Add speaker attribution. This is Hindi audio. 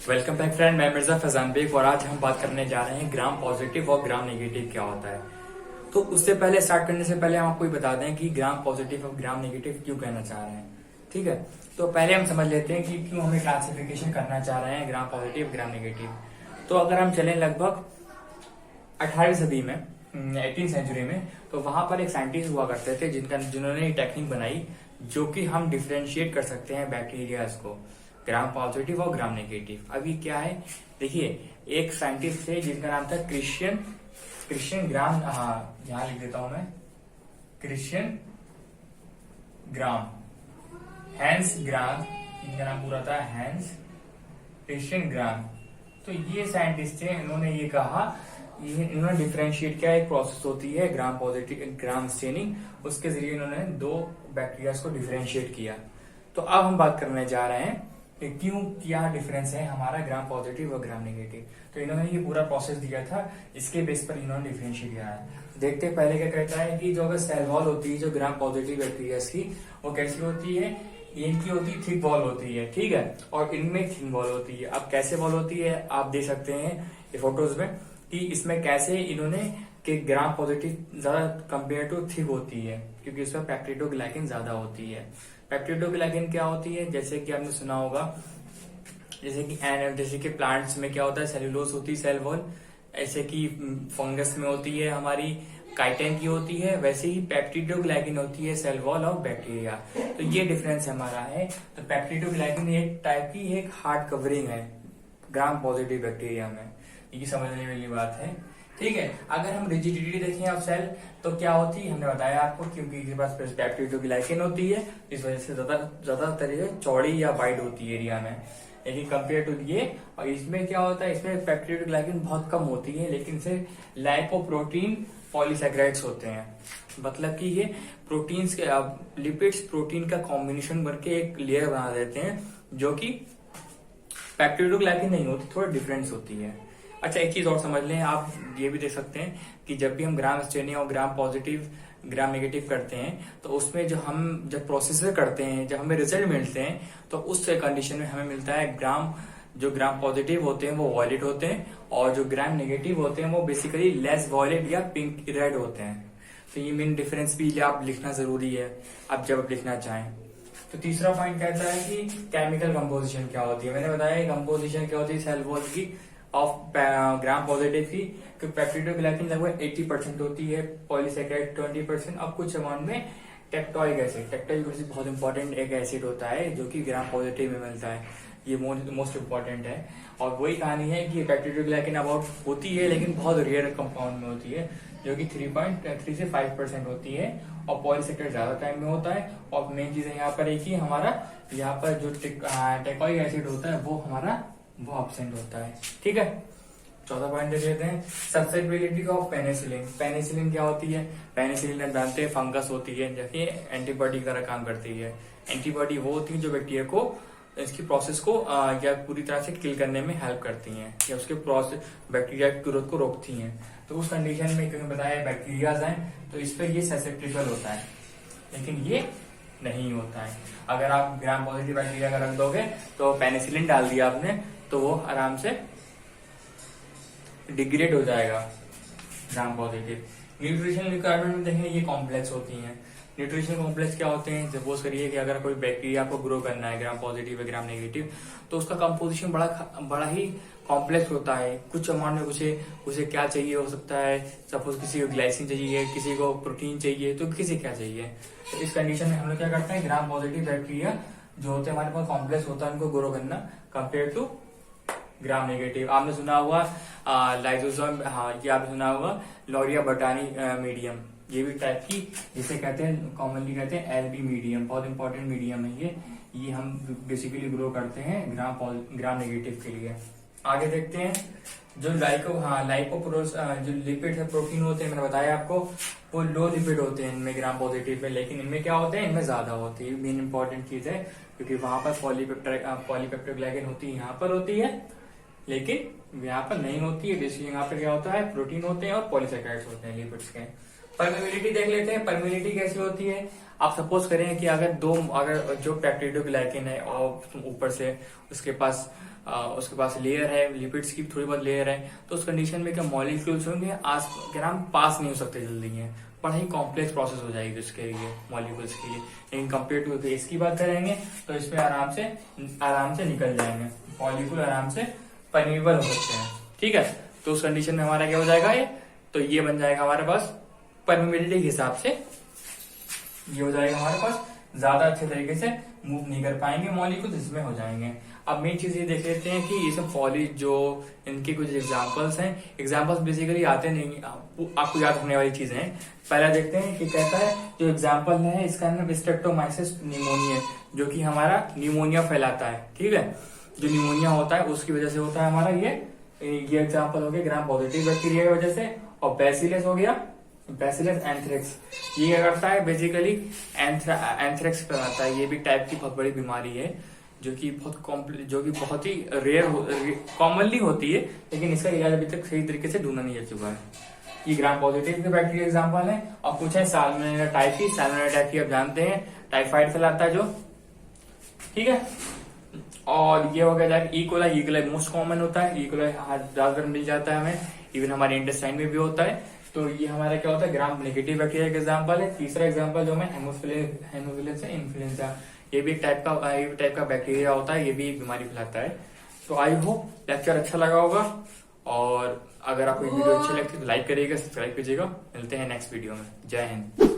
Speaker 1: वेलकम बैक फ्रेंड, मैं मिर्जा फैजान बेग और आज हम बात करने जा रहे हैं ग्राम पॉजिटिव और ग्राम नेगेटिव क्या होता है। तो उससे पहले स्टार्ट करने से पहले हम आपको ये बता दें कि ग्राम पॉजिटिव और ग्राम नेगेटिव क्यों कहना चाह रहे हैं। ठीक है, तो पहले हम समझ लेते हैं कि क्यों हमें क्लासिफिकेशन करना चाह रहे हैं ग्राम पॉजिटिव ग्राम नेगेटिव। तो अगर हम चलें लगभग 18वीं सदी में 18th सेंचुरी में, तो वहां पर एक साइंटिस्ट हुआ करते थे जिन्होंने ये टेक्निक बनाई जो कि हम डिफ्रेंशिएट कर सकते हैं बैक्टीरियाज को, ग्राम पॉजिटिव और ग्राम नेगेटिव। अभी क्या है देखिए, एक साइंटिस्ट थे जिनका नाम था क्रिश्चियन ग्राम, हाँ यहां लिख देता हूं मैं, क्रिश्चियन ग्राम, हैंस ग्राम, इनका नाम पूरा था हैंस क्रिश्चियन ग्राम। तो ये साइंटिस्ट थे, इन्होंने ये कहा, इन्होंने डिफरेंशिएट किया, एक प्रोसेस होती है ग्राम पॉजिटिव ग्राम स्टेनिंग, उसके जरिए इन्होंने दो बैक्टीरिया को डिफरेंशिएट किया। तो अब हम बात करने जा रहे हैं कि क्यों क्या डिफरेंस है हमारा ग्राम पॉजिटिव और ग्राम नेगेटिव। तो इन्होंने ये पूरा प्रोसेस दिया था, इसके बेस पर इन्होंने डिफरेंशिएट किया है। देखते हैं पहले क्या कहता है कि जो अगर सेल वॉल होती है जो ग्राम पॉजिटिव बैक्टीरिया की, वो कैसी होती है, इनकी होती है थिक वॉल होती है, ठीक है, और इनमें थिन वॉल होती है। अब कैसे वॉल होती है आप देख सकते हैं ये फोटोज में कि इसमें कैसे इन्होंने कि ग्राम पॉजिटिव ज्यादा कंपेयर टू थिक होती है क्योंकि इसमें पेप्टिडोग्लाइकिन ज्यादा होती है। पेप्टिडोग्लाइकिन क्या होती है, जैसे कि आपने सुना होगा, जैसे कि प्लांट्स में क्या होता है, सेल्यूलोज होती है सेल वॉल, ऐसे कि फंगस में होती है हमारी काइटिन की होती है, वैसे ही पेप्टिडोग्लाइकिन होती है सेल वॉल ऑफ बैक्टीरिया। तो ये डिफरेंस हमारा है। तो पेप्टिडोग्लाइकिन एक टाइप की एक हार्ड कवरिंग है ग्राम पॉजिटिव बैक्टीरिया में, ये समझने वाली बात है। ठीक है, अगर हम रिजिडिटी देखें अब सेल तो क्या होती है, हमने बताया आपको, क्योंकि इसके पास पेप्टिडोग्लाइकिन होती है, इस वजह से ज्यादातर चौड़ी या वाइड होती है एरिया में, लेकिन कंपेयर टू ये। और इसमें क्या होता है, इसमें पेप्टिडोग्लाइकिन बहुत कम होती है, लेकिन इसे लाइपोप्रोटीन पॉलीसैकेराइड्स होते हैं। मतलब कि ये प्रोटीन्स के लिपिड्स प्रोटीन का कॉम्बिनेशन करके एक लेयर बना देते हैं जो कि पेप्टिडोग्लाइकिन नहीं होती, थोड़ा डिफरेंस होती है। अच्छा, एक चीज और समझ लें, आप ये भी देख सकते हैं कि जब भी हम ग्राम स्टेनिंग और ग्राम पॉजिटिव ग्राम नेगेटिव करते हैं तो उसमें जब प्रोसेसर करते हैं, जब हमें रिजल्ट मिलते हैं, तो उस कंडीशन में हमें मिलता है जो ग्राम पॉजिटिव होते हैं वो वॉयलेट होते हैं और जो ग्राम नेगेटिव होते हैं वो बेसिकली लेस वॉयलेट या पिंक रेड होते हैं। तो ये मेन डिफरेंस भी आप लिखना जरूरी है आप जब आप लिखना चाहें। तो तीसरा पॉइंट कहता है कि केमिकल कंपोजिशन क्या होती है। मैंने बताया कंपोजिशन क्या होती है सेल वॉल की ऑफ ग्राम पॉजिटिव की, पेप्टिडोग्लाइकिन लगभग 80% होती है, पॉलीसैकेराइड 20%, अब कुछ अमाउंट में टेक्टोइक एसिड बहुत इंपॉर्टेंट एक एसिड होता है जो कि ग्राम पॉजिटिव में मिलता है, ये मोस्ट इंपॉर्टेंट है। और वही कहानी है कि पेप्टिडोग्लाइकिन अबाउट होती है लेकिन बहुत रेयर कंपाउंड में होती है जो कि 3 से 5% होती है, और पॉलीसैकेराइड ज्यादा टाइम में होता है। और मेन चीज यहाँ पर एक ही हमारा यहाँ पर जो टेक्टोइक एसिड होता है वो एब्सेंट होता है। ठीक है, चौथा पॉइंट देख लेते हैं, ससेप्टिबिलिटी ऑफ पेनिसिलिन। पेनिसिलिन क्या होती है, पेनिसिलिन आप जानते हैं फंगस होती है, जैसे एंटीबॉडी का काम करती है। एंटीबॉडी वो होती है जो बैक्टीरिया को इसकी प्रोसेस को या पूरी तरह से किल करने में हेल्प करती हैं या उसके प्रोसेस बैक्टीरिया की ग्रोथ को रोकती हैं। तो उस कंडीशन में क्योंकि बताया बैक्टीरियाज हैं तो इस पर ये ससेप्टेबल होता है, लेकिन ये नहीं होता है। अगर आप ग्राम पॉजिटिव बैक्टीरिया का रख दोगे तो पेनिसिलिन डाल दिया आपने तो वो आराम से डिग्रेड हो जाएगा ग्राम पॉजिटिव। न्यूट्रिशन रिक्वायरमेंट में देखें ये कॉम्प्लेक्स होती हैं। न्यूट्रिशन कॉम्प्लेक्स क्या होते हैं, सपोज करिए कि अगर कोई बैक्टीरिया को ग्रो करना है ग्राम पॉजिटिव या ग्राम नेगेटिव, तो उसका कंपोजिशन बड़ा ही कॉम्प्लेक्स होता है। कुछ अमाउंट में उसे क्या चाहिए हो सकता है, सपोज किसी को ग्लाइसिन चाहिए, किसी को प्रोटीन चाहिए, तो किसी क्या चाहिए। तो इस कंडीशन में हम लोग क्या करते हैं, ग्राम पॉजिटिव बैक्टीरिया जो होते हैं हमारे पास कॉम्प्लेक्स होता है उनको ग्रो करना कंपेयर टू ग्राम नेगेटिव। आपने सुना होगा लाइजोसोम, हाँ ये आपने सुना होगा लोरिया बटानी मीडियम, ये भी टाइप की जिसे कहते हैं कॉमनली कहते हैं एलबी मीडियम, बहुत इंपॉर्टेंट मीडियम है ये हम बेसिकली ग्रो करते हैं ग्राम नेगेटिव के लिए। आगे देखते हैं जो लाइपोप्रोस जो लिपिड है प्रोटीन होते हैं, मैंने बताया आपको वो लो लिपिड होते हैं इनमें ग्राम पॉजिटिव में, लेकिन इनमें क्या होते हैं, इनमें ज्यादा होती है। मेन इंपॉर्टेंट चीज है क्योंकि वहां पर पॉलीपेप्टाइड होती है, यहाँ पर होती है लेकिन यहाँ पर नहीं होती है। जैसे यहाँ पर क्या होता है, प्रोटीन होते हैं और पॉलीसैकेराइड्स होते हैं लिपिड्स के। परमेबिलिटी देख लेते हैं। परमेबिलिटी कैसी होती है, आप सपोज करें कि अगर जो पेप्टिडोग्लाइकेन है और ऊपर से उसके पास लेयर है, लिपिड्स की थोड़ी बहुत लेयर है, तो उस कंडीशन में क्या मॉलिक्यूल्स होंगे पास नहीं हो सकते जल्दी है, बड़ा ही कॉम्प्लेक्स प्रोसेस हो जाएगी उसके लिए, मॉलिक्यूल्स के लिए। लेकिन कंपेयर टू इसकी बात करेंगे तो इसमें आराम से निकल जाएंगे मॉलिक्यूल, आराम से परमेबल हो सकते हैं। ठीक है, तो उस कंडीशन में हमारा क्या हो जाएगा, ये बन जाएगा हमारे पास परमेबिलिटी के हिसाब से, ये हो जाएगा हमारे पास, ज्यादा अच्छे तरीके से मूव नहीं कर पाएंगे मॉलिक्यूल्स, इसमें हो जाएंगे। अब मेन चीज ये देख लेते हैं कि ये सब जो इनके कुछ एग्जांपल्स हैं। एग्जांपल्स बेसिकली आते नहीं, आपको याद रखने वाली चीजें हैं। पहला देखते हैं कि कहता है, जो एग्जांपल है इसका नाम स्ट्रेप्टोमाइसिस न्यूमोनिया, जो कि हमारा न्यूमोनिया फैलाता है। ठीक है, जो न्यूमोनिया होता है उसकी वजह से होता है हमारा ये एग्जाम्पल हो गया ग्राम पॉजिटिव बैक्टीरिया की वजह से। और बैसिलस हो गया, बैसिलस एंथ्रेक्स, ये क्या करता है बेसिकली एंथ्रेक्स फैलाता है। ये भी टाइप की बहुत बड़ी बीमारी है जो कि बहुत ही कॉमनली होती है, लेकिन इसका इलाज अभी तक सही तरीके से ढूंढा नहीं जा चुका है। ये ग्राम पॉजिटिव के बैक्टीरिया एग्जाम्पल है। और कुछ है साल्मोनेला टाइफी, साल्मोनेला टाइफी आप जानते हैं टाइफाइड फैलाता है जो। ठीक है, और ये हो गया इकोलाई मोस्ट कॉमन होता है, इकोलाई ज्यादातर मिल जाता है हमें, इवन हमारे इंटेस्टाइन में भी होता है। तो ये हमारा क्या होता है, ग्राम नेगेटिव बैक्टीरिया का एग्जांपल है। तीसरा एग्जांपल जो है हेमोफिलस इन्फ्लुएंजा, ये भी एक टाइप का बैक्टीरिया होता है, ये भी एक बीमारी फैलाता है। तो आई होप लेक्चर अच्छा लगा होगा, और अगर आपको वीडियो अच्छी लगती है तो लाइक करिएगा, सब्सक्राइब कीजिएगा। मिलते हैं नेक्स्ट वीडियो में। जय हिंद।